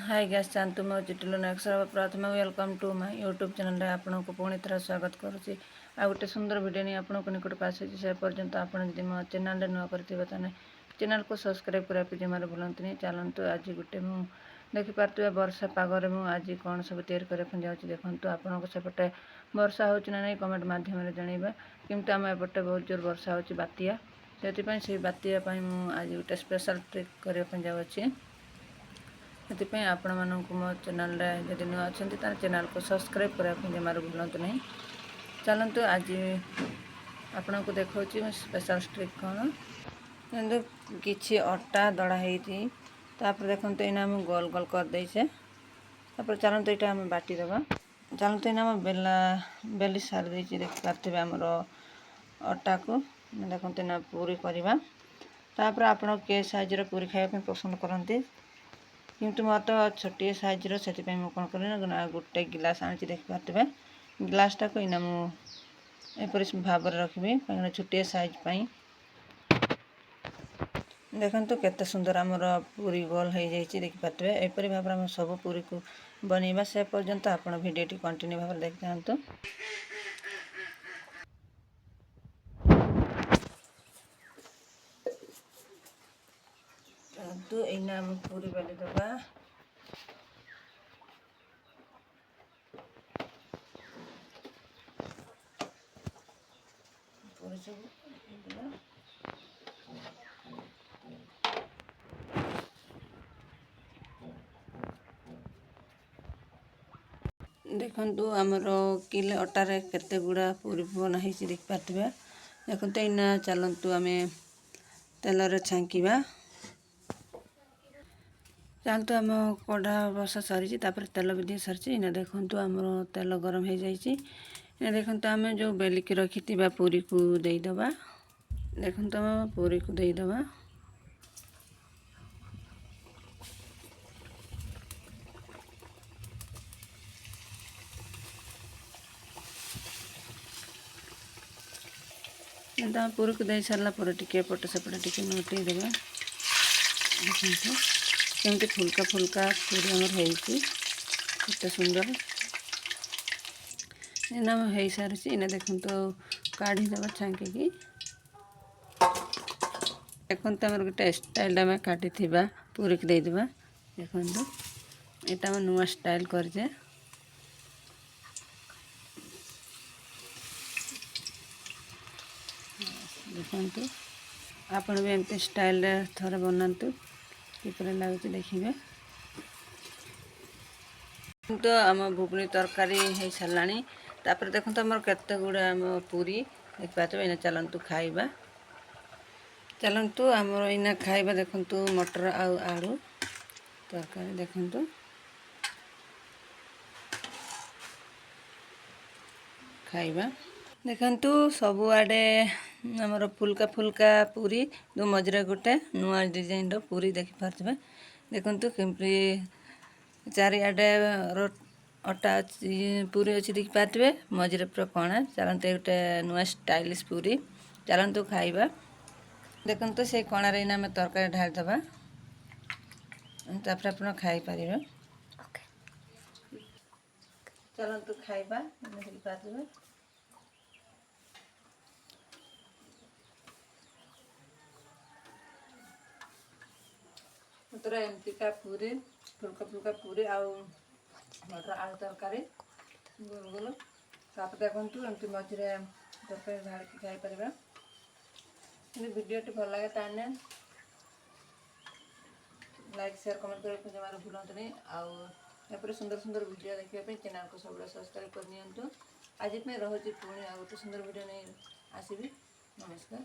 Hi guys चाहतु मो चिटुलो नेक्सर प्रथम welcome to my YouTube channel रे आपन को पुणी थर स्वागत करुच्ची। आ गोटे सुंदर वीडियो नहीं आपन को निकट पास से पर्यंत आपन जब मो चैनल रे नुआ करथिबे ताने चैनल को सब्सक्राइब करा पे जमार भूलंतनी। चलंतु आज गोटे मु देखि पारथुबे वर्षा पागरे मु आज कोन सब तैयार करे पन जाउची देखंतु। आपन को सेपटे वर्षा होची ना नहीं कमेंट माध्यम रे जणैबे। किंतु हम एपटे बहुत जोर वर्षा होची बातिया सेति पई से बातिया पई मु आज गोटे स्पेशल ट्रिक करे पन जाउची। से आपण मानक मो चैनल जब नुआ अच्छा चैनल को सब्सक्राइब करने जमार भूलु नहीं। चलतु आज आपण को देखा स्पेशल ट्रिक कौन कि अटा दड़ा होपर देखते यहाँ आम गोल गोल कर देचे। चलते यहाँ आम बाटी दबा। चलते यहाँ बेला बेली सारी देती देख पारे आमर अटा को देखते ना पूरी करवा। तापर आप साइज पूरी खाया पसंद करते किंतु मत छोटे साइज रो से कौन कर गोटे गिलास आनी देखिपे गिलासटा को इना मुझे भाव रखी कहीं छोटे साइज पाई। देखो केते सुंदर आमर पूरी गोल हो जाइए देखिपे एपरी भाव में सब पूरी को बनइबा से पर्यंत आप भिडियो कंटिन्यू भाव देखि था। तो इना पूरी बेली दबा। पूरी सब देखु आमर किले अटार केते गुड़ा पूरी बनाई देखिपे। देखते इना चलतु आम तेल छांकवा। चलतु आम कड़ा बसा सारी तेल भी दी सारी इना देखु आमर तेल गरम हो जाइए। देखु आम जो बेलिकी रखी पूरी को देदबा। देखु आम पूरी को देदबा। पूरी को दे सारा टे पट सेपटे टे नोटे देवा। कमी फुल्का फुल्का पूरी आमर होते सुंदर इना हो सारी इना देखु काढ़ीदेवा छांकी। देखते आम गोटे स्टाइल आम काटी पूरी को देदेवा। देखो यहाँ आम नुआ स्टाइल करजे। देखु आपन भी एमती स्टाइल थोड़े बनातु किपर लगुच देखिए। तो आम घुगनी तरकारी हो सारा। तापर देखो आम केते गुड़ा आम पूरी देखिए इना चलतु खाइबा। चलतु आमर इना खाइबा देखु मटर आलू तरकारी देखु खाइबा। देखु सबुआडे आमर फुल्का फुल्का पूरी दो मझे गोटे नुआ डिजाइन रो पूरी देखिपे। देखु केमती चारिआडे अटा पूरी अच्छी देखिपे मझे पूरा कणा। चलते गोटे नुआ स्टाइलिश पूरी चलतु खाइबा। देखु से कणार आम तरकारी ढालीदबा तापर आप खाईपर। चलतु खाइबा देखिपारे मतलब एमतीका पूरी फुल्का फुल्का पूरी आउ मटर आलू तरकारी गोल गोल। तापर देखु एमती मझे तरकारी ढाड़ी खाईपर। भिडियोटी भल लगे ताने लाइक शेयर कमेंट करने जमार भूलु नहीं। आउे सुंदर सुंदर वीडियो देखा चैनल को सब सब्सक्राइब कर नियंतु। आज रोचे पुणी आ गोटे सुंदर वीडियो नहीं आसबि। नमस्कार।